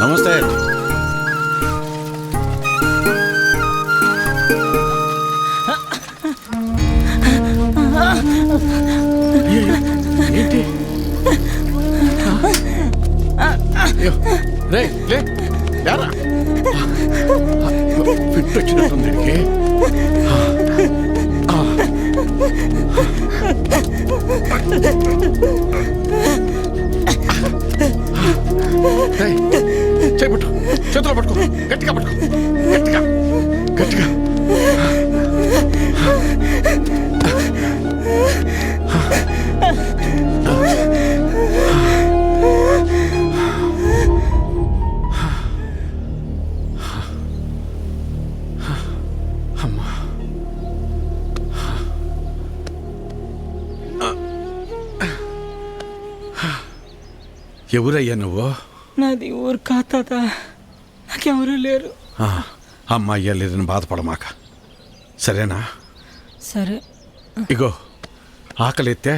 నమస్తే. ఏంటి? రే లే లేరా, ఫిట్ వచ్చినట్టుంది. చేపట్టు, చేతిలో పట్టుకో, గట్టిగా పట్టుకో, గట్టిగా గట్టిగా. అమ్మా, ఎవరయ్యా నువ్వు? నాది ఊరు కాదా, నాకెవరూ లేరు. అమ్మాయ్యా లేదని బాధపడమాక, సరేనా? సరే. ఇగో ఆకలిస్తే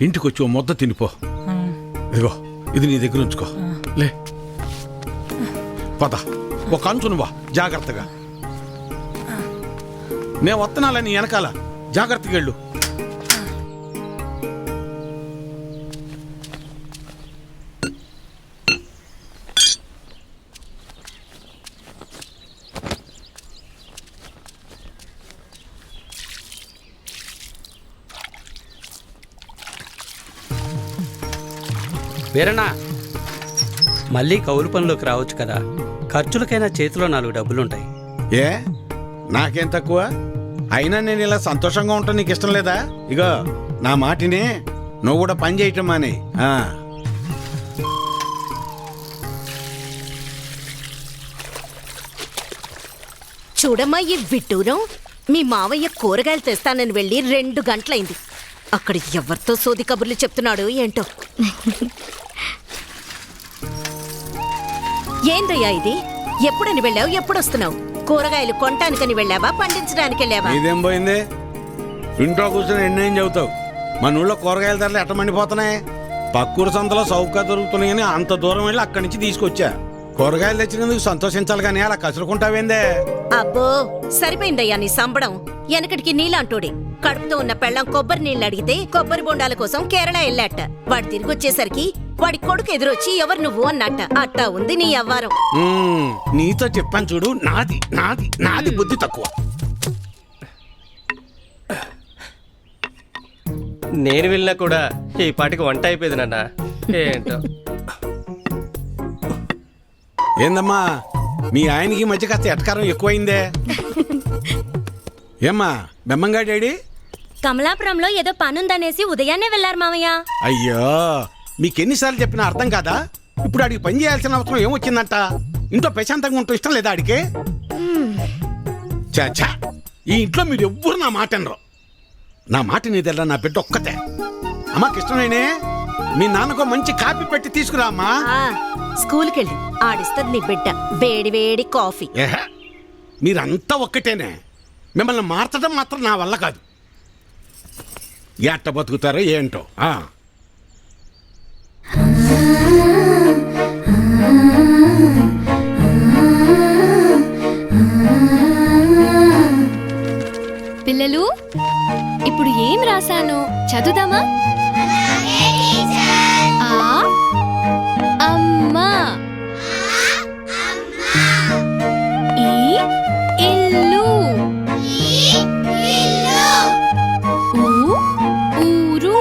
ఇంటికి వచ్చి ఓ ముద్ద తినిపో. ఇదిగో ఇది నీ దగ్గర ఉంచుకో. లే పద, ఒక అంచునువా జాగ్రత్తగా. నేను వత్తనాలని వెనకాల జాగ్రత్తగా వెళ్ళు. వీరన్నా, మళ్ళీ కౌలు పనిలోకి రావచ్చు కదా, ఖర్చులకైనా చేతిలో 4 డబ్బులుంటాయి. ఏ నాకేం తక్కువ? అయినా నేను ఇలా సంతోషంగా ఉంటాను నీకు ఇష్టం లేదా? ఇగో నా మాటినే, నువ్వు కూడా పని చేయటం మానే. చూడమ్మా ఈ విడ్డూరం, మీ మావయ్య కూరగాయలు తెస్తానని వెళ్ళి 2 గంటలైంది. అక్కడ ఎవరితో సోది కబుర్లు చెప్తున్నాడు ఏంటో. ఏందయ్యా ఇది? ఎప్పుడని వెళ్ళావు, ఎప్పుడొస్తున్నావు? కూరగాయలు కొనటానికని వెళ్ళావా, పండించడానికి వెళ్ళావా? ఇదేం పోయింది? ఇంట్లో కూర్చొని ఎన్నేం చెబుతావు? మన ఊళ్ళో కూరగాయల ధరలు ఎట్ట మండిపోతున్నాయి. పక్కూరు సంతలో సౌకర్యం దొరుకుతున్నాయని అంత దూరం వెళ్ళి అక్కడి నుంచి తీసుకొచ్చా. కూరగాయలు తెచ్చినందుకు సంతోషించాలి కానీ అలా కసురుకుంటావేందే? అబ్బో సరిపోయిందయ్యా నీ సంబడం. వెనకటికి నీలాంటోడే కడుపుతో ఉన్న పెళ్ళం కొబ్బరి నీళ్ళు అడిగితే కొబ్బరి బొండాల కోసం కేరళ వెళ్ళాట. వాడు తిరిగి వచ్చేసరికి వాడి కొడుకు ఎదురొచ్చి ఎవరు నువ్వు అన్నట్ట. అట్టా ఉంది నీ అవ్వారం. నీతో చెప్పాను చూడు, నాది నాది నాది బుద్ధి తక్కువ. నేను వెళ్ళినా కూడా ఈ పాటికి వంట అయిపోయింది నాన్న. ఏంటో ఏందమ్మా, మీ ఆయనకి మధ్య కాస్త ఎటకారం ఎక్కువైందే. ఏమ్మా బెమ్మంగా డాడీ? కమలాపురంలో ఏదో పనుందనేసి ఉదయాన్నే వెళ్లారు మామయ్య. అయ్యో, మీకెన్నిసార్లు చెప్పినా అర్థం కాదా? ఇప్పుడు ఆడికి పని చేయాల్సిన అవసరం ఏమొచ్చిందంట? ఇంట్లో ప్రశాంతంగా ఉంటూ ఇష్టం లేదా ఆడికి? చాచా, ఈ ఇంట్లో మీరు ఎవ్వరు నా మాట అనరు. నా మాట నీదెల్లా, నా బిడ్డ ఒక్కతే. అమ్మా కృష్ణనేనే, మీ నాన్నకు మంచి కాపీ పెట్టి తీసుకురా అమ్మా. స్కూల్కి వెళ్ళి ఆడిస్తుంది నీ బిడ్డ వేడి వేడి కాఫీ. మీరంతా ఒక్కటేనే, మిమ్మల్ని మార్చడం మాత్రం నా వల్ల కాదు. ఎట్ట బతుకుతారో ఏంటో. రాశాను, చదువుదామా? ఆ అమ్మ, ఈ ఇల్లు, ఊ ఊరు,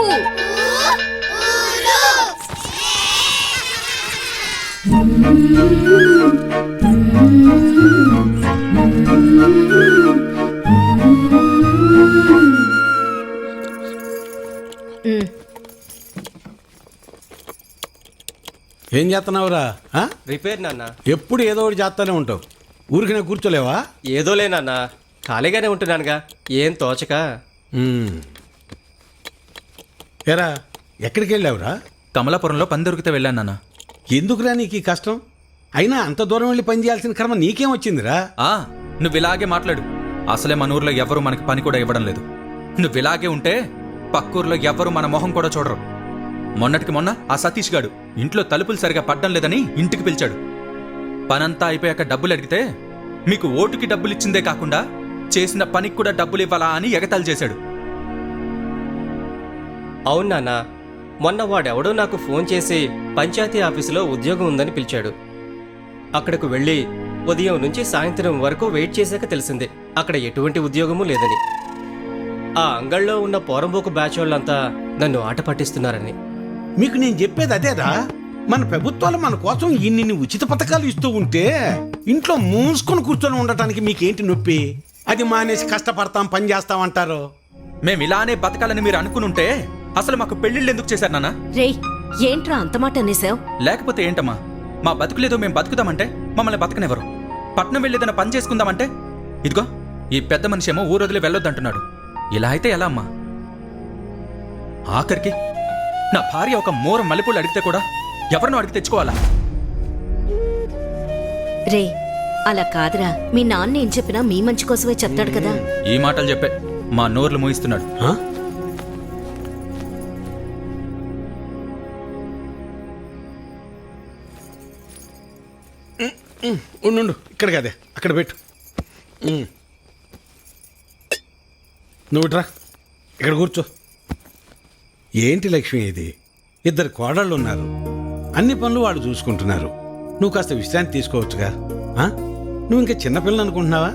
ఏం చేస్తున్నావురా ఆ? రిపేర్ నాన్న. ఎప్పుడు ఏదో ఒకటి చేస్తానే ఉంటావు. ఊరికి నేను కూర్చోలేవా? ఏదోలే నాన్న, ఖాళీగానే ఉంటున్నానుగా, ఏం తోచక. ఉమ్. ఏరా ఎక్కడికి వెళ్ళావురా? కమలాపురంలో పని దొరికితే వెళ్ళాను నాన్న. ఎందుకురా నీకు ఈ కష్టం? అయినా అంత దూరం వెళ్ళి పని చేయాల్సిన కర్మ నీకేం వచ్చిందిరా? నువ్వు ఇలాగే మాట్లాడు. అసలే మన ఊర్లో ఎవరు మనకి పని కూడా ఇవ్వడం లేదు. నువ్వు ఇలాగే ఉంటే పక్కూర్లో ఎవరు మన మొహం కూడా చూడరు. మొన్నటికి మొన్న ఆ సతీష్ గాడు ఇంట్లో తలుపులు సరిగా పడ్డం లేదని ఇంటికి పిలిచాడు. పనంతా అయిపోయాక డబ్బులు అడిగితే మీకు ఓటుకి డబ్బులు ఇచ్చిందే కాకుండా చేసిన పనికి కూడా డబ్బులు ఇవ్వాలా అని ఎగతాళి చేశాడు. అవును నాన్న, మొన్న వాడెవడో నాకు ఫోన్ చేసి పంచాయతీ ఆఫీసులో ఉద్యోగం ఉందని పిలిచాడు. అక్కడకు వెళ్ళి ఉదయం నుంచి సాయంత్రం వరకు వెయిట్ చేశాక తెలిసింది అక్కడ ఎటువంటి ఉద్యోగమూ లేదని. ఆ అంగళ్ళలో ఉన్న పోరంబోకు బ్యాచ్ వాళ్ళంతా నన్ను ఆట పట్టిస్తున్నారని. మీకు నేను చెప్పేది అదేరా. మన ప్రభుత్వాలు మన కోసం ఇన్ని ఉచిత పథకాలు ఇస్తూ ఉంటే ఇంట్లో మూసుకొని కూర్చొని ఉండటానికి మీకేంటి నొప్పి? అది మానేసి కష్టపడతాం, పని చేస్తాం అంటారు. మేము ఇలానే బతకాలని మీరు అనుకునుంటే అసలు మాకు పెళ్లిళ్ళు ఎందుకు చేశారు నాన్న? రేయ్, ఏంట్రా అంత మాట అనేసావు? లేకపోతే ఏంటమ్మా, మా బతుకులేదో మేము బతుకుదామంటే మమ్మల్ని బతకనివ్వరు. పట్నం వెళ్ళేదన్న పని చేసుకుందామంటే ఇదిగో ఈ పెద్ద మనిషి ఏమో ఊరు వదిలి వెళ్ళొద్దంటున్నాడు. ఇలా అయితే ఎలా అమ్మా? ఆఖరికి నా భార్య ఒక మూర మల్లెపూలు అడిగితే కూడా ఎవరినో అడిగి తెచ్చుకోవాలా? రే, అలా కాదురా. మీ నాన్న ఏం చెప్పినా మీ మంచి కోసమే చెప్తాడు కదా. ఈ మాటలు చెప్పే మా నోర్లు మూయిస్తున్నాడు. ఆ? ఉండు, ఇక్కడికి అదే అక్కడ పెట్టు. నువ్వు ఇట్రా, ఇక్కడ కూర్చో. ఏంటి లక్ష్మి ఇది? ఇద్దరు కోడళ్ళు ఉన్నారు, అన్ని పనులు వాళ్ళు చూసుకుంటున్నారు. నువ్వు కాస్త విశ్రాంతి తీసుకోవచ్చుగా. ఆ? నువ్వు ఇంకా చిన్నపిల్లని అనుకుంటున్నావా?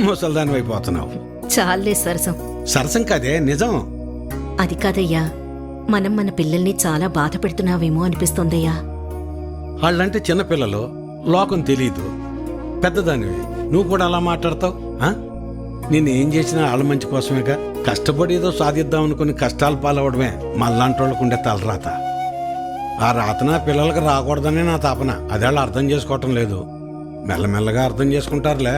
ముసల్దాని అయిపోతున్నావు. చాలే సరసం. సరసం కాదే, నిజం. అది కాదయ్యా, మనం మన పిల్లల్ని చాలా బాధ పెడుతున్నావేమో అనిపిస్తోందయ్యా. వాళ్ళంటే చిన్నపిల్లలు, లోకం తెలీదు. పెద్దదానివి నువ్వు కూడా అలా మాట్లాడతావు? నేనేం చేసినా వాళ్ళ మంచి కోసమేగా. కష్టపడి ఏదో సాధిద్దాం అనుకుని కష్టాలు పాలవడమే మళ్ళాంటి వాళ్ళకు ఉండే తలరాత. ఆ రాతన పిల్లలకు రాకూడదనే నా తాపన. అదే వాళ్ళు అర్థం చేసుకోవటం లేదు. మెల్లమెల్లగా అర్థం చేసుకుంటారులే.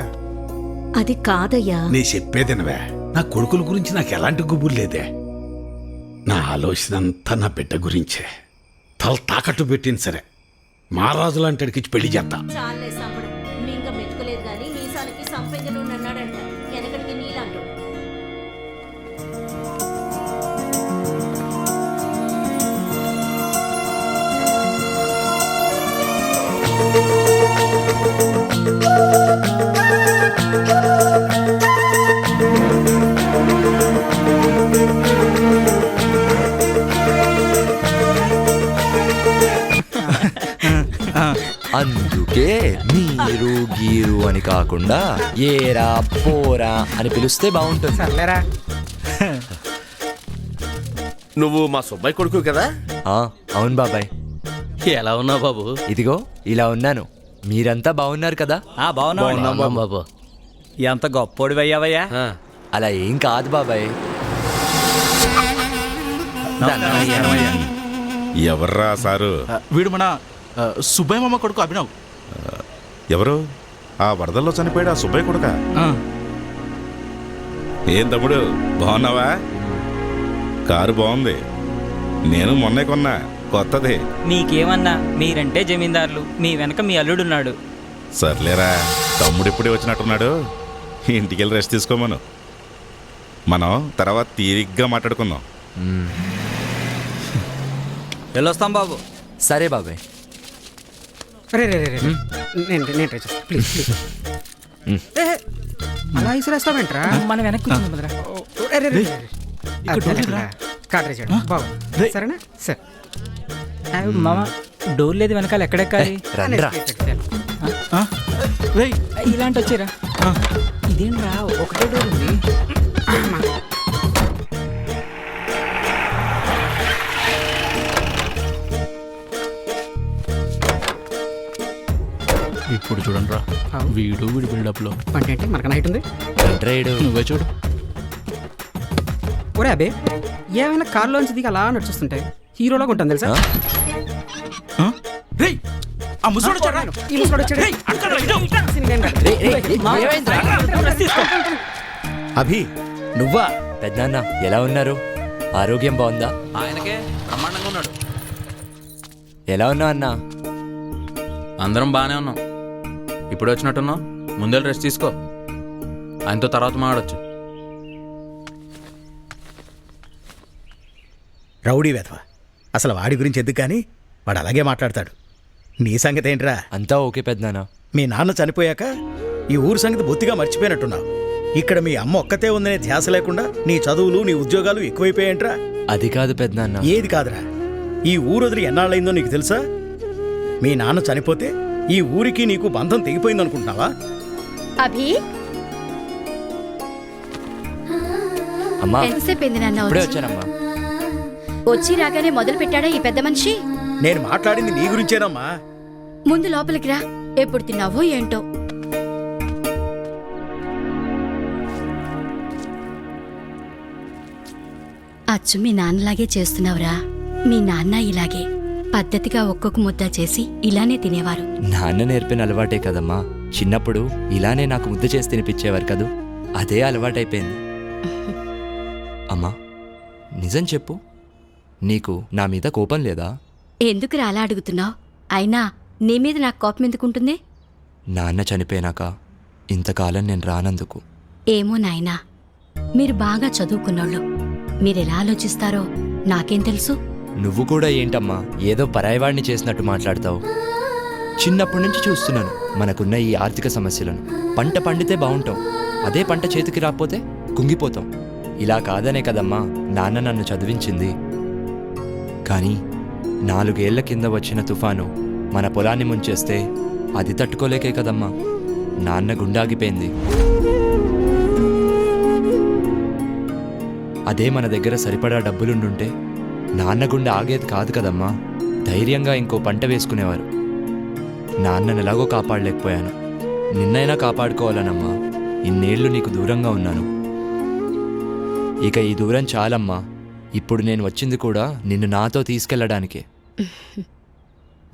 అది కాదయ్యా. నీ చెప్పేదినవే. నా కొడుకుల గురించి నాకు ఎలాంటి గుబురు లేదే. నా ఆలోచన అంతా నా బిడ్డ గురించే. తల తాకట్టు పెట్టింది సరే, మహారాజు లాంటి ఇచ్చి పెళ్లి చేస్తా. చాలే సంపడం. మింగ మెతుకులేదు గాని మీసాలకి సంపెంగలు అన్నాడంట. వెనకడికి నీలాంటోడు. అందుకే మీరు గీరు అని కాకుండా ఏరా పోరా అని పిలిస్తే బాగుంటుంది. సర్లేరా. నువ్వు మా సుబ్బాయి కొడుకు కదా? అవును బాబాయ్. ఎలా ఉన్నావు బాబు? ఇదిగో ఇలా ఉన్నాను. మీరంతా బాగున్నారు కదా? బాగున్నాం బాబు. ఎంత గొప్పోడి అయ్యావయ్యా. అలా ఏం కాదు బాబాయ్. ఎవర్రా సారు? వీడు మన సుబ్బయ్య మామ కొడుకు అభినవ్. ఎవరు? ఆ వరదల్లో చనిపోయాడు ఆ సుబ్బయ్య కొడుక? ఏం తమ్ముడు, బాగున్నావా? కారు బాగుంది, నేను మొన్నే కొన్నా, కొత్తది. మీకేమన్నా, మీరంటే జమీందారులు, మీ వెనక మీ అల్లుడున్నాడు. సర్లేరా, తమ్ముడు ఇప్పుడే వచ్చినట్టున్నాడు. ఇంటికెళ్ళి రెస్ట్ తీసుకోమను. మనం తర్వాత తీరిగ్గా మాట్లాడుకుందాం. వెళ్ళొస్తాం బాబు. సరే బాబాయ్. అలా ఇసిరేస్తావేంట్రా? మనం వెనక్కి సరేనా సరే మామ డోర్ లేదు వెనకాల ఎక్కడెక్కాలి రండ్రా. రేయ్ ఇలాంటి వచ్చారా ఇదేంట్రా ఒకటే డోర్ ఉంది ఇప్పుడు చూడండి రా, వీడు వీడి బిల్డప్లో అంటే మనకు నైట్ ఉంది రండ్రా ఈడు. నువ్వే చూడు. ఒరే అబే ఏమైనా కార్లోంచి దిగి అలా నడుస్తుంటే హీరోలాగా ఉంటాను తెలుసా ఆ? రేయ్ ఆ ముసలోడు చూడరా. ఈ ముసలోడు వచ్చాడు. రేయ్, అక్కడ రా, ఇటు. రేయ్, రేయ్, రేయ్, ఏమైందిరా? అభి నువ్వా? పెద్దనాన్న ఎలా ఉన్నారు? ఆరోగ్యం బాగుందా? ఆయనకే బ్రహ్మాండంగా ఉన్నాడు. ఎలా ఉన్నావు అన్నా? అందరం బాగానే ఉన్నాం. ఇప్పుడు వచ్చినట్టున్నావు, ముందే రెస్ట్ తీసుకో. ఆయనతో తర్వాత మాట్లాడొచ్చు. రౌడీ వెధవ. అసలు వాడి గురించి ఎందుకు కానీ వాడు అలాగే మాట్లాడతాడు. నీ సంగతి ఏంట్రా? అంతా ఓకే పెద్దనాన్న. మీ నాన్న చనిపోయాక ఈ ఊరు సంగతి బొత్తిగా మర్చిపోయినట్టున్నావు. ఇక్కడ మీ అమ్మ ఒక్కతే ఉందనే ధ్యాస లేకుండా నీ చదువులు నీ ఉద్యోగాలు ఎక్కువైపోయాయంట్రా. అది కాదు పెద్దనాన్న. ఏది కాదురా? ఈ ఊరు వదిలి ఎన్నాళ్ళైందో నీకు తెలుసా? మీ నాన్న చనిపోతే ఈ ఊరికి నీకు బంధం తెగిపోయిందనుకుంటున్నావా? అభి అమ్మా ఎంతసేపు అయింది నాన్న ఇప్పుడే వచ్చి? వచ్చానమ్మా. వచ్చి రాగానే మొదలు పెట్టాడా ఈ పెద్ద మనిషి? నేను మాట్లాడింది నీ గురించేనమ్మా. ముందు లోపలికి రా. ఎప్పుడు తిన్నావో ఏంటో. అచ్చు మీ నాన్నలాగే చేస్తున్నావురా. మీ నాన్న ఇలాగే పద్ధతిగా ఒక్కొక్క ముద్ద చేసి ఇలానే తినేవారు. నాన్న నేర్పిన అలవాటే కదమ్మా. చిన్నప్పుడు ఇలానే నాకు ముద్ద చేసి తినిపించేవారు కదూ, అదే అలవాటైపోయింది. అమ్మా నిజం చెప్పు, నీకు నా మీద కోపం లేదా? ఎందుకు అలా అడుగుతున్నావు? అయినా నీ మీద నాకు కోపం ఎందుకుంటుంది? నాన్న చనిపోయినాక ఇంతకాలం నేను రానందుకు. ఏమో నాయనా, మీరు బాగా చదువుకున్నోళ్ళు. మీరెలా ఆలోచిస్తారో నాకేం తెలుసు? నువ్వు కూడా ఏంటమ్మా ఏదో పరాయివాడిని చేసినట్టు మాట్లాడతావు? చిన్నప్పటి నుంచి చూస్తున్నాను మనకున్న ఈ ఆర్థిక సమస్యలను. పంట పండితే బాగుంటాం, అదే పంట చేతికి రాకపోతే కుంగిపోతాం. ఇలా కాదనే కదమ్మా నాన్న నన్ను చదివించింది. కానీ 4 ఏళ్ల కింద వచ్చిన తుఫాను మన పొలాన్ని ముంచేస్తే అది తట్టుకోలేకే కదమ్మా నాన్న గుండాగిపోయింది. అదే మన దగ్గర సరిపడా డబ్బులుండుంటే నాన్న గుండె ఆగేది కాదు కదమ్మా. ధైర్యంగా ఇంకో పంట వేసుకునేవారు. నాన్నను ఎలాగో కాపాడలేకపోయాను, నిన్నైనా కాపాడుకోవాలనమ్మా ఇన్నేళ్లు నీకు దూరంగా ఉన్నాను. ఇక ఈ దూరం చాలమ్మా. ఇప్పుడు నేను వచ్చింది కూడా నిన్ను నాతో తీసుకెళ్లడానికే.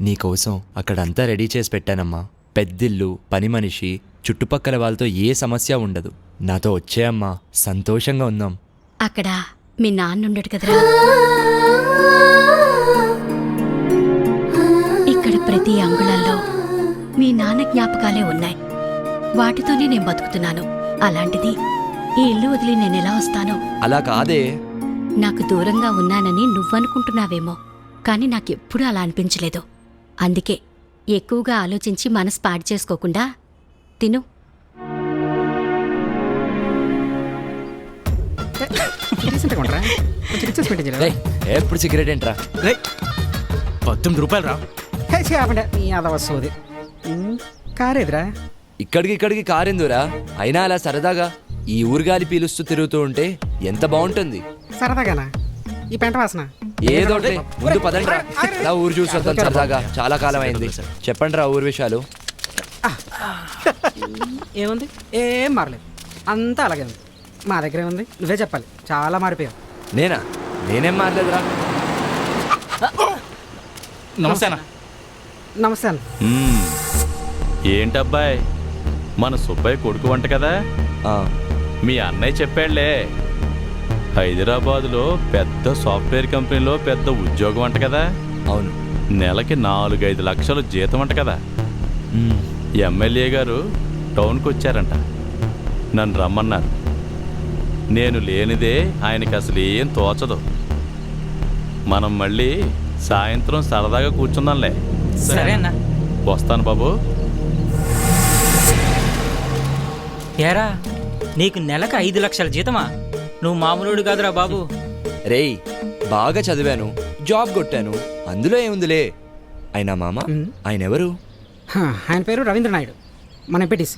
నీకోసం అక్కడంతా రెడీ చేసి పెట్టానమ్మా. పెద్దిల్లు, పని మనిషి, చుట్టుపక్కల వాళ్ళతో ఏ సమస్య ఉండదు. నాతో వచ్చేయమ్మా, సంతోషంగా ఉందాం. అక్కడ మీ నాన్నుండడు కదరా. ఇక్కడ ప్రతి అంగుళంలో మీ నాన్న జ్ఞాపకాలే ఉన్నాయి. వాటితోనే నేను బతుకుతున్నాను. అలాంటిది ఈ ఇల్లు వదిలి నేనెలా వస్తాను? అలా కాదే. నాకు దూరంగా ఉన్నానని నువ్వనుకుంటున్నావేమో, కానీ నాకెప్పుడూ అలా అనిపించలేదు. అందుకే ఎక్కువగా ఆలోచించి మనసు పాడు చేసుకోకుండా తిను. రేయ్, ఎప్పుడు సిగరెట్ ఏంట్రా? రేయ్ 18 రూపాయలు రా. వస్తుంది కారేదిరా. ఇక్కడికి కారెందురా? అయినా అలా సరదాగా ఈ ఊరుగాలి పీలుస్తూ తిరుగుతూ ఉంటే ఎంత బాగుంటుంది. సరదాగానా ఈ పెంట వాసన? ఏదో ఒకటి. ముందు పదండ్రా, నా ఊరు చూసి వద్దాం సరదాగా. చాలా కాలం అయింది. చెప్పండి రా ఊరు విషయాలు. ఏముంది? ఏం మారలేదు, అంతా అలాగే ఉంది. మా దగ్గరే ఉంది, నువ్వే చెప్పాలి. చాలా మారిపోయావు. నేనేం మారలేదురా. నమస్తే అన్న. నమస్తే అన్న. ఏంటబ్బాయ్, మన సుబ్బయ్య కొడుకు వంట కదా? మీ అన్నయ్య చెప్పాడులే, హైదరాబాదులో పెద్ద సాఫ్ట్వేర్ కంపెనీలో పెద్ద ఉద్యోగం అంట కదా? అవును. నెలకి 4-5 లక్షలు జీతం అంట కదా? ఎమ్మెల్యే గారు టౌన్కి వచ్చారంట, నన్ను రమ్మన్నారు. నేను లేనిదే ఆయనకి అసలు ఏం తోచదు. మనం మళ్ళీ సాయంత్రం సరదాగా కూర్చుందాంలే. సరే అన్న. వస్తాను బాబు. ఏరా, నీకు నెలకు 5 లక్షల జీతమా? నువ్వు మామూలుడు కాదురా బాబు. రేయ్ బాగా చదివాను, జాబ్ కొట్టాను, అందులో ఏముందిలే. అయినా మామ, ఆయన ఎవరు? ఆయన పేరు రవీంద్ర నాయుడు, మన ఎంపీటీసీ.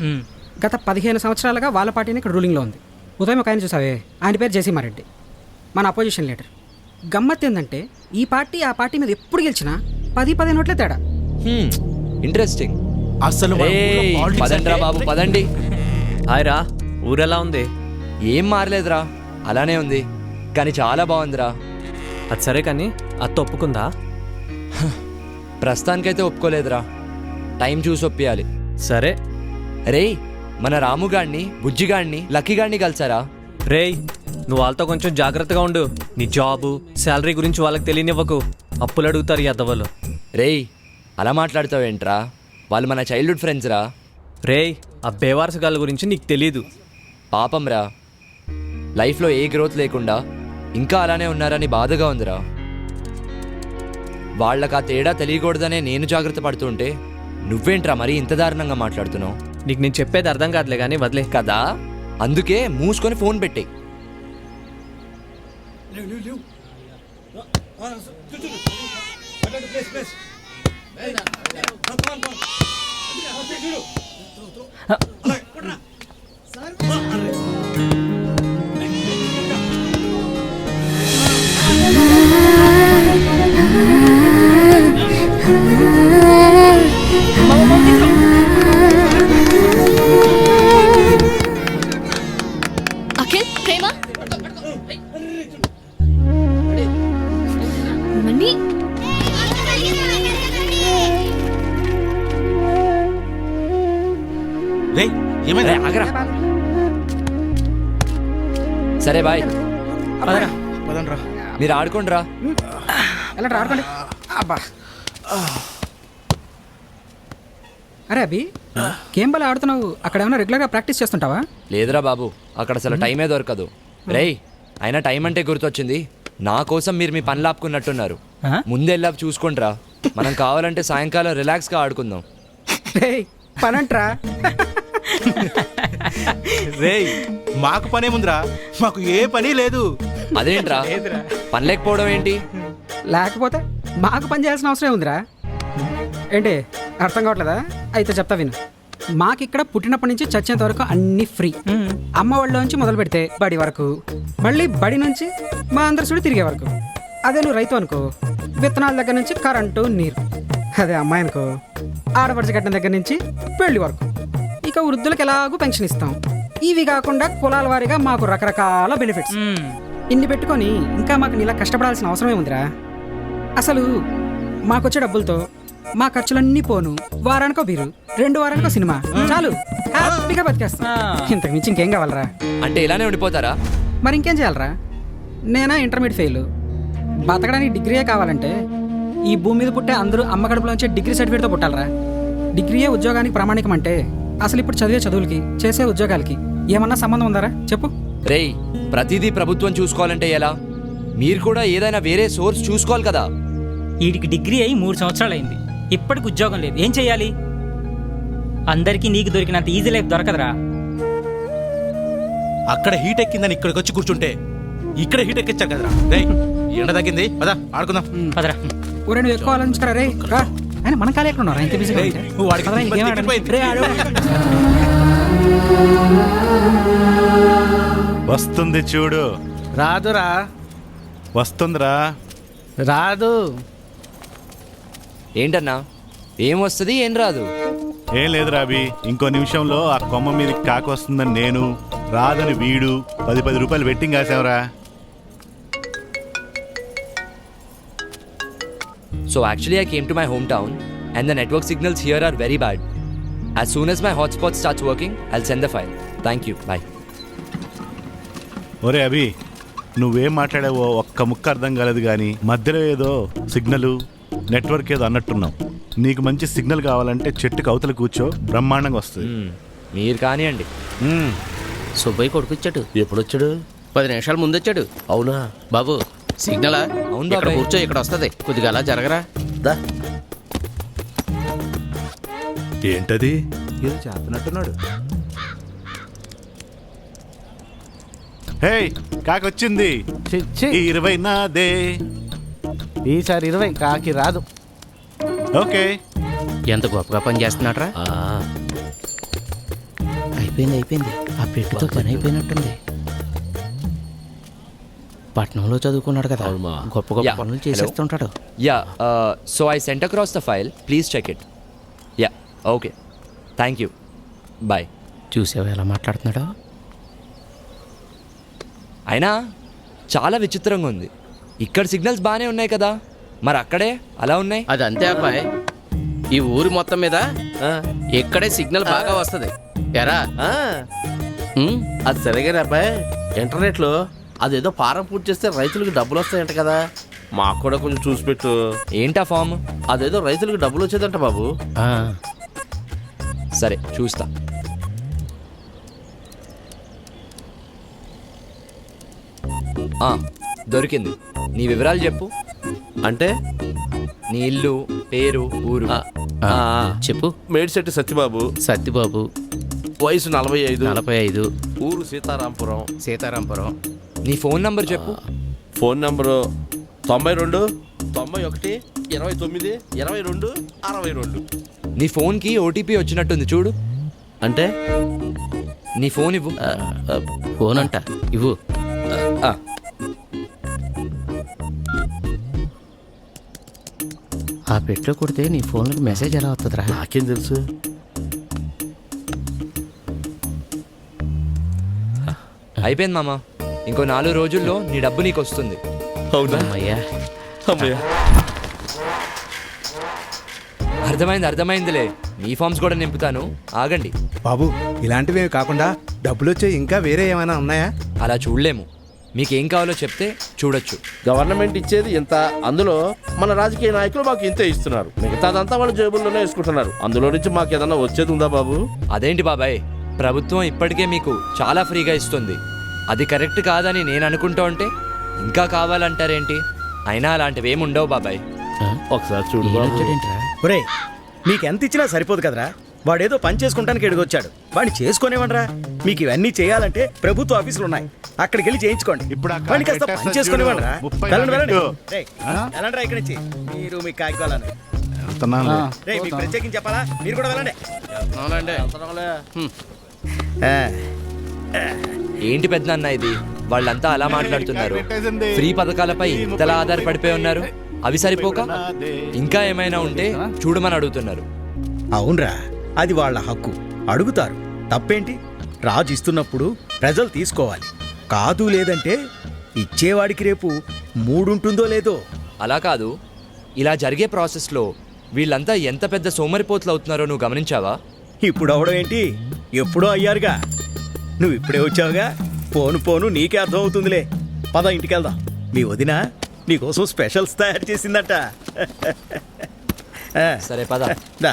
గత 15 సంవత్సరాలుగా వాళ్ళ పార్టీని ఇక్కడ రూలింగ్లో ఉంది. ఉదయం ఒక ఆయన చూసావే, ఆయన పేరు జయసింహారెడ్డి, మన అపోజిషన్ లీడర్. గమ్మత్ ఏంటంటే ఈ పార్టీ ఆ పార్టీ మీద ఎప్పుడు గెలిచినా 10-15 ఓట్లే తేడా. ఇంట్రెస్టింగ్. అసలు మన ఊర్లో politics పదండ్రా అంటే- బాబు పదండి. హాయ్ రా, ఊరెలా ఉంది? ఏం మారలేదురా, అలానే ఉంది, కానీ చాలా బాగుందిరా. అది సరే కానీ అత్త ఒప్పుకుందా? ప్రస్తుతానికైతే ఒప్పుకోలేదురా, టైం చూసి ఒప్పియాలి. సరే. రేయ్ మన రాముగాడిని, బుజ్జిగాడిని, లక్కీగాడిని కలిసారా? రేయ్ నువ్వు వాళ్ళతో కొంచెం జాగ్రత్తగా ఉండు. నీ జాబు శాలరీ గురించి వాళ్ళకి తెలియనివ్వకు, అప్పులు అడుగుతారు ఈ అద్దవలు. రేయ్ అలా మాట్లాడతావేంట్రా, వాళ్ళు మన చైల్డ్హుడ్ ఫ్రెండ్స్ రా. రేయ్ ఆ బేవారసగాళ్ళ గురించి నీకు తెలీదు. పాపం రా, లైఫ్లో ఏ గ్రోత్ లేకుండా ఇంకా అలానే ఉన్నారని బాధగా ఉందిరా. వాళ్ళకి ఆ తేడా తెలియకూడదనే నేను జాగ్రత్త పడుతుంటే నువ్వేంట్రా మరీ ఇంత దారుణంగా మాట్లాడుతున్నావు? నీకు నేను చెప్పేది అర్థం కాదులే కానీ వదిలే. కదా, అందుకే మూసుకొని ఫోన్ పెట్టే. అఖిల్, ప్రేమ, మణి. రేయ్ ఏమైంది? ఆగరా. సరే బాయ్, పదండ్రా. మీరు ఆడుకోండిరా. ఎలా ఆడుకోండి. అబ్బా, అరే అభి, గేమ్ బాల్ ఆడుతున్నావు, అక్కడ ఏమైనా రెగ్యులర్గా ప్రాక్టీస్ చేస్తుంటావా? లేదురా బాబు, అక్కడ అసలు టైమే దొరకదు. రేయ్ అయినా టైం అంటే గుర్తొచ్చింది, నా కోసం మీరు మీ పనులు ఆపుకున్నట్టున్నారు. ముందెళ్ళా చూసుకోండిరా, మనం కావాలంటే సాయంకాలం రిలాక్స్గా ఆడుకుందాం. రేయ్ పనంట్రా. రేయ్ మాకు పనేముందిరా, మాకు ఏ పని లేదు. అదేంట్రా పని లేకపోవడం ఏంటి? లేకపోతే మాకు పని చేయాల్సిన అవసరం ఉందిరా. ఏంటి అర్థం కావట్లేదా? అయితే చెప్తా విను. మాకిక్కడ పుట్టినప్పటి నుంచి చచ్చేంత వరకు అన్ని ఫ్రీ. అమ్మ ఒళ్ళలోంచి మొదలు పెడితే బడి వరకు, మళ్ళీ బడి నుంచి మా అందరి సుడి తిరిగే వరకు. అదే నువ్వు రైతు అనుకో, విత్తనాల దగ్గర నుంచి కరెంటు నీరు. అదే అమ్మాయి అనుకో, ఆడపడిచి కట్టిన దగ్గర నుంచి పెళ్లి వరకు. ఇక వృద్ధులకు ఎలాగూ పెన్షన్ ఇస్తాం. ఇవి కాకుండా కులాల వారీగా మాకు రకరకాల బెనిఫిట్స్. ఇన్ని పెట్టుకొని ఇంకా మాకు నీలా కష్టపడాల్సిన అవసరమే ఉందిరా. అసలు మాకొచ్చే డబ్బులతో మా ఖర్చులన్నీ పోను, వారానికో బీరు, 2 వారానికో సినిమా, చాలు హ్యాపీగా బతికేస్తాం. ఇంతకు మించి ఇంకేం కావాలరా? అంటే ఇలానే ఉండిపోతారా? మరి ఇంకేం చేయాలరా? నేనా ఇంటర్మీడియట్ ఫెయిల్, బతకడానికి డిగ్రీయే కావాలంటే ఈ భూమి మీద పుట్టే అందరూ అమ్మ కడుపులోంచే డిగ్రీ సర్టిఫికేట్తో పుట్టాలరా. డిగ్రీయే ఉద్యోగానికి ప్రామాణికం అంటే అసలు ఇప్పుడు చదివే చదువులకి చేసే ఉద్యోగాలకి ఏమన్నా సంబంధం ఉందారా చెప్పు? రేయ్ ప్రతిదీ ప్రభుత్వం చూసుకోవాలంటే ఎలా? మీరు కూడా ఏదైనా వేరే సోర్స్ చూసుకోవాలి కదా. వీడికి డిగ్రీ అయి 3 సంవత్సరాలు అయింది, ఇప్పటికి ఉద్యోగం లేదు. ఏం చెయ్యాలి? అందరికీ నీకు దొరికినంత ఈజీ లైఫ్ దొరకదురా. అక్కడ హీట్ ఎక్కిందని ఇక్కడికి వచ్చి కూర్చుంటే ఇక్కడ హీట్ ఎక్కించారు కదరా. రేయ్ ఎండ తగ్గింది, పదా ఆడుకుందాం. పదరా. ఊరే నువ్వు ఎక్కువ ఆలోచించరా రే. రా ఆయన మన కాలే ఎక్కడ ఉన్నారా? ఇంత బిజీగా ఉంటే. వాడికి పదరా, ఇంకేం ఆడండి. తగ్గిపోయింది. రే, ఆడు. వస్తుంది చూడు. రాదురా. వస్తుందిరా. రాదు. ఏంటన్నా ఏం వస్తుంది ఏం రాదు? ఏం లేదు రాబి, ఇంకో నిమిషంలో ఆ కొమ్మ మీదకి కాకి వస్తుందని నేను, రాదని వీడు 10 రూపాయలు betting కాసావురా. So actually I came to my hometown and the network signals here are very bad. As soon as my hotspot starts working, I'll send the file. Thank you. Bye. ఒరే అభి, నువ్వేం మాట్లాడావో ఒక్క ముక్క అర్థం కాలేదు, కానీ మధ్యలో ఏదో సిగ్నల్ నెట్వర్క్ ఏదో అన్నట్టున్నావు. నీకు మంచి సిగ్నల్ కావాలంటే చెట్టుకు అవతల కూర్చో, బ్రహ్మాండంగా వస్తుంది. మీరు కానివ్వండి. సుబ్బయ్య కొడుకు వచ్చాడు. ఎప్పుడు వచ్చాడు? 10 నిమిషాల ముందు వచ్చాడు. అవునా బాబు? సిగ్నలా? అవును ఇక్కడ బాబాయ్. కూర్చో, ఇక్కడ వస్తుంది. కొద్దిగా అలా జరగరా. దా. ఏంటది? ఏదో చేస్తున్నట్టున్నాడు. హే కాకొచ్చింది. ఈ 20 నాదే. ఈసారి 20 కాకి రాదు. ఓకే. ఎంత గొప్పగా పని చేస్తున్నాడ్రా. అయిపోయింది. ఆ పెట్టుతో పని అయిపోయినట్టుంది. పట్నంలో చదువుకున్నాడు కదా, గొప్ప గొప్ప Yeah. పనులు చేసేస్తుంటాడు. Yeah so I sent across the file, please check it. Yeah okay, thank you, bye. చూసావా ఎలా మాట్లాడుతున్నాడో? అయినా చాలా విచిత్రంగా ఉంది. ఇక్కడ సిగ్నల్స్ బాగానే ఉన్నాయి కదా, మరి అక్కడే అలా ఉన్నాయి. అది అంతే అబ్బాయి, ఈ ఊరు మొత్తం మీద ఇక్కడే సిగ్నల్ బాగా వస్తుంది. ఎరా అది సరిగా అబ్బాయి, ఇంటర్నెట్లో అదేదో ఫారం పూర్తి చేస్తే రైతులకు డబ్బులు వస్తాయంట కదా, మాకు కూడా కొంచెం చూసి పెట్టు. ఏంటా ఫామ్? అదేదో రైతులకు డబ్బులు వచ్చేదంట బాబు. సరే చూస్తా. దొరికింది. నీ వివరాలు చెప్పు. అంటే నీ ఇల్లు, పేరు, ఊరు. చెప్పు. మేడిశెట్టి సత్యబాబు, వయసు 45, 45, ఊరు సీతారాంపురం. నీ ఫోన్ నంబర్ చెప్పు. Phone number 92 91 29 22 62. నీ ఫోన్కి ఓటీపీ వచ్చినట్టుంది చూడు. అంటే నీ ఫోన్ ఇవ్వు. ఫోన్ అంట ఇవ్వు. ఆ పెట్లో కొడితే నీ ఫోన్లోకి మెసేజ్ ఎలా వస్తుందిరా? నాకేం తెలుసు. అయిపోయింది మామ, ఇంకో 4 రోజుల్లో నీ డబ్బు నీకు వస్తుంది. అమ్మయ్యా. అర్థమైందిలే, మీ ఫామ్స్ కూడా నింపుతాను, ఆగండి. బాబు ఇలాంటివి కాకుండా డబ్బులు వచ్చే ఇంకా వేరే ఏమైనా ఉన్నాయా? అలా చూడలేము, మీకేం కావాలో చెప్తే చూడొచ్చు. గవర్నమెంట్ ఇచ్చేది ఇంత, అందులో మన రాజకీయ నాయకులు మాకు ఇంతే ఇస్తున్నారు, మిగతాదంతా వాళ్ళ జేబుల్లోనే వేసుకుంటున్నారు. అందులో నుంచి మాకు ఏదన్నా వచ్చేది ఉందా బాబు? అదేంటి బాబాయ్, ప్రభుత్వం ఇప్పటికే మీకు చాలా ఫ్రీగా ఇస్తుంది. అది కరెక్ట్ కాదని నేను అనుకుంటూ ఉంటే ఇంకా కావాలంటారేంటి? అయినా అలాంటివి ఏమి ఉండవు బాబాయ్. ఒకసారి చూడు బాబు. ఒరే మీకెంత ఇచ్చినా సరిపోదు కదరా, వాడేదో పని చేసుకుంటానికి ఎడుగొచ్చాడు, వాడిని చేసుకునేవనరా. మీకు ఇవన్నీ చేయాలంటే ప్రభుత్వ ఆఫీసులు ఉన్నాయి, అక్కడికి వెళ్ళి చేయించుకోండి. వాడిని కాస్త పని చేసుకునేవనరా. వెళ్ళండి ఇక్కడి నుంచి, మీరు మీ కాగితాలను. మీకు ప్రత్యేకించి చెప్పాలా, మీరు కూడా వెళ్ళండి. ఏంటి పెద్దనాన్న ఇది, వాళ్ళంతా అలా మాట్లాడుతున్నారు. ఫ్రీ పథకాలపై ఇంతలా ఆధారపడిపోయి ఉన్నారు. అవి సరిపోక ఇంకా ఏమైనా ఉంటే చూడమని అడుగుతున్నారు. అవునరా, అది వాళ్ళ హక్కు, అడుగుతారు, తప్పేంటి? రాజు ఇస్తున్నప్పుడు ప్రజలు తీసుకోవాలి, కాదు లేదంటే ఇచ్చేవాడికి రేపు మూడుంటుందో లేదో. అలా కాదు, ఇలా జరిగే ప్రాసెస్లో వీళ్ళంతా ఎంత పెద్ద సోమరిపోతులు అవుతున్నారో నువ్వు గమనించావా? ఇప్పుడు అవడం ఏంటి, ఎప్పుడో అయ్యారుగా. నువ్వు ఇప్పుడే వచ్చావుగా, పోను నీకే అర్థం అవుతుందిలే. పద ఇంటికి వెళ్దాం, మీ వదిన నీకోసం స్పెషల్స్ తయారు చేసిందట. సరే పద. దా.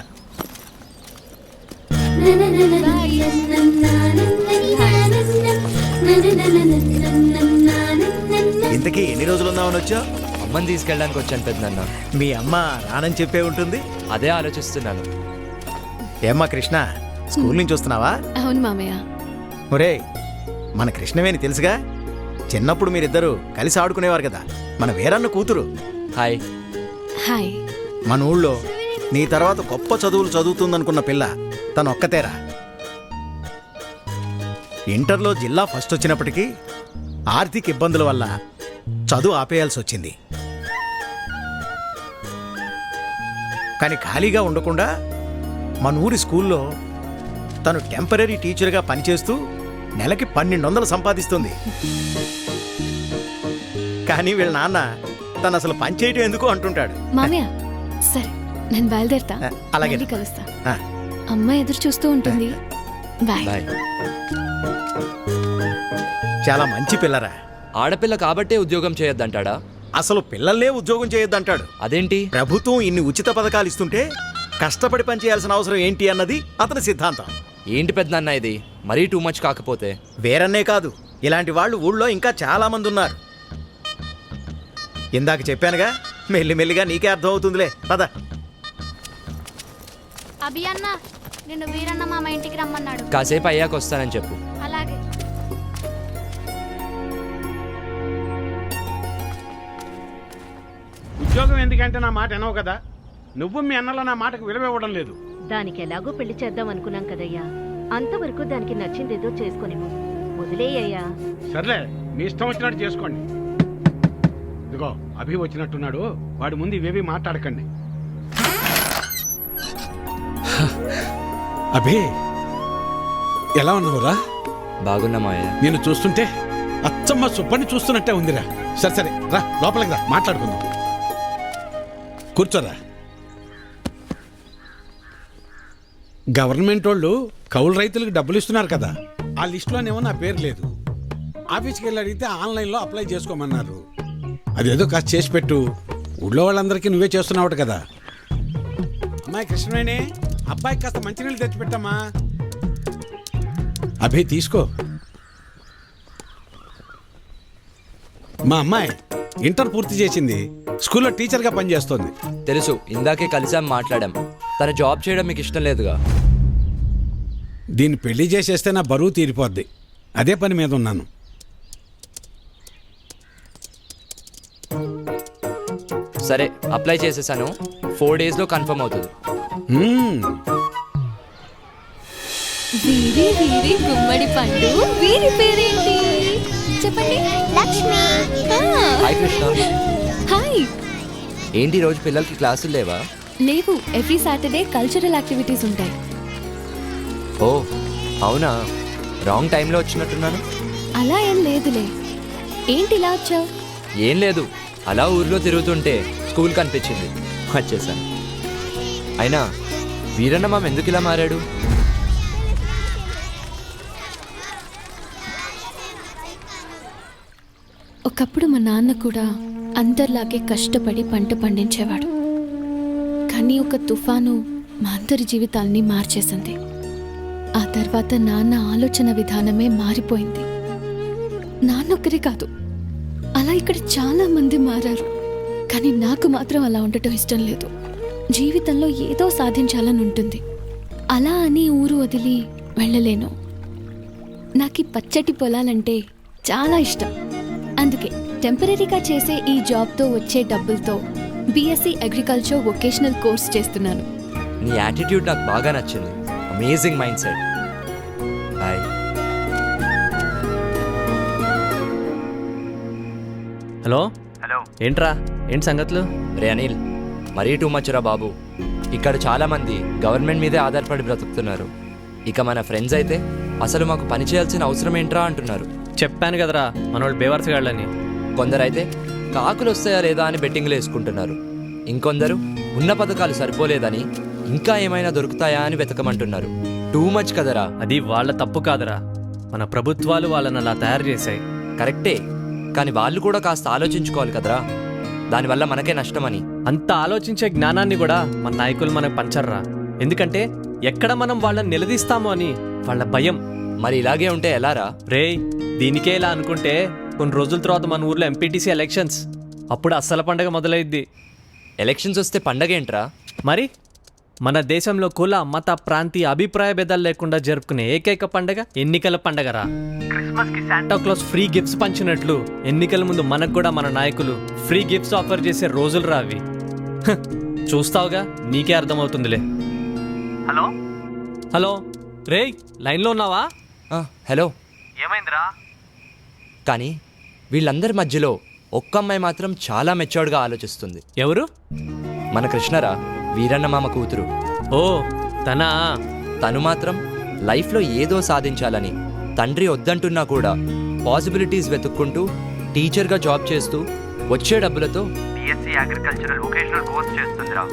ఇంతకీ ఎన్ని రోజులు ఉందామని వచ్చావు? అమ్మని తీసుకెళ్ళడానికి వచ్చాను పెద్దనాన్న. మీ అమ్మ రానని చెప్పే ఉంటుంది. అదే ఆలోచిస్తున్నాను. ఏమ్మా కృష్ణ, స్కూల్ నుంచి వస్తున్నావా? అవును మామయ్య. ఒరే మన కృష్ణవేని తెలుసుగా, చిన్నప్పుడు మీరిద్దరూ కలిసి ఆడుకునేవారు కదా, మన వీరన్న కూతురు. హాయ్. హాయ్. మన ఊళ్ళో నీ తర్వాత గొప్ప చదువులు చదువుతుందనుకున్న పిల్ల తను ఒక్కతేరా. ఇంటర్లో జిల్లా ఫస్ట్ వచ్చినప్పటికీ ఆర్థిక ఇబ్బందుల వల్ల చదువు ఆపేయాల్సి వచ్చింది. కానీ ఖాళీగా ఉండకుండా మన ఊరి స్కూల్లో తను టెంపరీ టీచర్గా పనిచేస్తూ నెలకి 1200 సంపాదిస్తుంది. కానీ వీళ్ళ నాన్న తను అసలు పనిచేయటం ఎందుకు అంటుంటాడు. మామయ్య సరే నేను బయలుదేరుతా. అలాగే మళ్ళీ కలుస్తా. అమ్మ ఎదురు చూస్తూ ఉంటుంది. బాయ్. చాలా మంచి పిల్లరా. ఆడపిల్ల కాబట్టే ఉద్యోగం చేయొద్దంటాడా? అసలు పిల్లల్నే ఉద్యోగం చేయొద్దంటాడు. అదేంటి? ప్రభుత్వం ఇన్ని ఉచిత పథకాలు ఇస్తుంటే కష్టపడి పని చేయాల్సిన అవసరం ఏంటి అన్నది అతని సిద్ధాంతం. ఏంటి పెద్దనాన్న ఇది, మరీ టూ మచ్ కాకపోతే? వేరన్నే కాదు, ఇలాంటి వాళ్ళు ఊళ్ళో ఇంకా చాలా మంది ఉన్నారు. ఇందాక చెప్పానుగా, మెల్లిమెల్లిగా నీకే అర్థం అవుతుందిలే. పద. అభి అన్న, నిన్ను వీరన్న మామ ఇంటికి రమ్మన్నాడు. కాసేపు అయ్యాక వస్తానని చెప్పు. అలాగే. ఎందుకంటే నా మాట వినవు కదా. నువ్వు మీ అన్నలో నా మాటకు విలువ ఇవ్వడం లేదు. దానికి ఎలాగో పెళ్లి చేద్దాం అనుకున్నాం కదయ్యా. అంతవరకు దానికి నచ్చిందేదో చేసుకునివ్వు. వదిలేయ్యా. సర్లే, మీ ఇష్టం వచ్చినట్టు చేసుకోండి. ఇదిగో అభి వచ్చినట్టున్నాడు, వాడి ముందు ఇవేవి మాట్లాడకండి. అభి, ఎలా ఉన్నావురా? బాగున్నా మావయ్య. నేను చూస్తుంటే అచ్చమ్మ సుబ్బని చూస్తున్నట్టే ఉందిరా. సరే సరే, రా లోపలికి రా, మాట్లాడుకుందాం. కూర్చోరా. గవర్నమెంట్ వాళ్ళు కౌలు రైతులకు డబ్బులు ఇస్తున్నారు కదా, ఆ లిస్టులోనేమో నా పేరు లేదు. ఆఫీస్కి వెళ్ళి అడిగితే ఆన్లైన్లో అప్లై చేసుకోమన్నారు. అదేదో కాస్త చేసి పెట్టు. ఊళ్ళో వాళ్ళందరికీ నువ్వే చేస్తున్నావు కదా. అమ్మాయి కృష్ణవేణి, అబ్బాయికి కాస్త మంచినీళ్ళు తెచ్చిపెట్టమ్మా. అభి తీసుకో. మా అమ్మాయి ఇంటర్ పూర్తి చేసింది, స్కూల్లో టీచర్గా పనిచేస్తోంది. తెలుసు, ఇందాకే కలిసాం, మాట్లాడాం. తన జాబ్ చేయడం మీకు ఇష్టం లేదుగా. దీన్ని పెళ్లి చేసేస్తే నా బరువు తీరిపోద్ది, అదే పని మీద ఉన్నాను. సరే, అప్లై చేసేసాను. 4 డేస్లో కన్ఫర్మ్ అవుతుంది. వీరి వీరి గుమ్మడి పండు, వీరి పేరేంటి చెప్పండి? లక్ష్మి. హాయ్ కృష్ణ. హాయ్. ఏంటి రోజు పిల్లలకి క్లాసులు లేవా? లేవు, ఎవ్రీ సాటర్డే కల్చరల్ యాక్టివిటీస్ ఉంటాయి. ఓ అవునా, రాంగ్ టైంలో వచ్చినట్టున్నాను. అలా ఏం లేదులే. ఏంటి ఇలా వచ్చావు? ఏం లేదు, అలా ఊర్లో తిరుగుతుంటే స్కూల్ కనిపించింది, వచ్చేసాను. అయినా వీరన్న మామ ఎందుకు ఇలా మారాడు? ఒకప్పుడు మా నాన్న కూడా అందరిలాగే కష్టపడి పంట పండించేవాడు. కానీ ఒక తుఫాను మా అందరి జీవితాల్ని మార్చేసింది. ఆ తర్వాత నాన్న ఆలోచన విధానమే మారిపోయింది. నాన్నొక్కరే కాదు, అలా ఇక్కడ చాలా మంది మారారు. కానీ నాకు మాత్రం అలా ఉండటం ఇష్టం లేదు. జీవితంలో ఏదో సాధించాలని ఉంటుంది. అలా అని ఊరు వదిలి వెళ్ళలేను. నాకు ఈ పచ్చటి పొలాలంటే చాలా ఇష్టం. అందుకే టెంపరీగా చేసే ఈ జాబ్తో వచ్చే డబ్బులతో బీఎస్సీ అగ్రికల్చర్ వొకేషనల్ కోర్స్ చేస్తున్నాను. నీ యాటిట్యూడ్ నాకు బాగా నచ్చింది. Amazing mind set. Hi. Hello. ఏంట్రా, ఏంటి సంగతులు? రే అనిల్, మరీ టూ మచ్ రా బాబు. ఇక్కడ చాలా మంది గవర్నమెంట్ మీదే ఆధారపడి బ్రతుకుతున్నారు. ఇక మన ఫ్రెండ్స్ అయితే అసలు మాకు పని చేయాల్సిన అవసరం ఏంట్రా అంటున్నారు. చెప్పాను కదరా, మనోళ్ళు బేవర్సగాళ్ళని. కొందరైతే కాకులు వస్తాయా లేదా అని బెట్టింగ్లు వేసుకుంటున్నారు. ఇంకొందరు ఉన్న పథకాలు సరిపోలేదని ఇంకా ఏమైనా దొరుకుతాయా అని వెతకమంటున్నారు. టూ మచ్ కదరా. అది వాళ్ళ తప్పు కాదరా, మన ప్రభుత్వాలు వాళ్ళని అలా తయారు చేశాయి. కరెక్టే, కానీ వాళ్ళు కూడా కాస్త ఆలోచించుకోవాలి కదరా. దానివల్ల మనకే నష్టమని. అంత ఆలోచించే జ్ఞానాన్ని కూడా మన నాయకులు మనకు పంచర్రా. ఎందుకంటే ఎక్కడ మనం వాళ్ళని నిలదీస్తామో అని వాళ్ళ భయం. మరి ఇలాగే ఉంటే ఎలారా? రేయ్, దీనికే ఇలా అనుకుంటే కొన్ని రోజుల తర్వాత మన ఊర్లో ఎంపీటీసీ ఎలక్షన్స్, అప్పుడు అస్సల పండగ మొదలైద్ది. ఎలక్షన్స్ వస్తే పండగ ఏంట్రా? మరి మన దేశంలో కుల మత ప్రాంతీయ అభిప్రాయ భేదాలు లేకుండా జరుపుకునే ఏకైక పండగ ఎన్నికల పండగరా. క్రిస్మస్కి శాంటా క్లాస్ ఫ్రీ గిఫ్ట్స్ పంచినట్లు ఎన్నికల ముందు మనకు కూడా మన నాయకులు ఫ్రీ గిఫ్ట్స్ ఆఫర్ చేసే రోజులు రా అవి. చూస్తావుగా, నీకే అర్థమవుతుందిలే. హలో హలో, రేయ్ లైన్లో ఉన్నావా? హలో. ఏమైందిరా? కానీ వీళ్ళందరి మధ్యలో ఒక్క అమ్మాయి మాత్రం చాలా మెచ్యూర్డ్గా ఆలోచిస్తుంది. ఎవరు? మన కృష్ణరా, వీరన్న మామ కూతురు. ఓ తనా? తను మాత్రం లైఫ్లో ఏదో సాధించాలని తండ్రి వద్దంటున్నా కూడా పాసిబిలిటీస్ వెతుక్కుంటూ టీచర్గా జాబ్ చేస్తూ వచ్చే డబ్బులతో బీఎస్సీ అగ్రికల్చరల్ వొకేషనల్ కోర్స్ చేస్తుందిరా.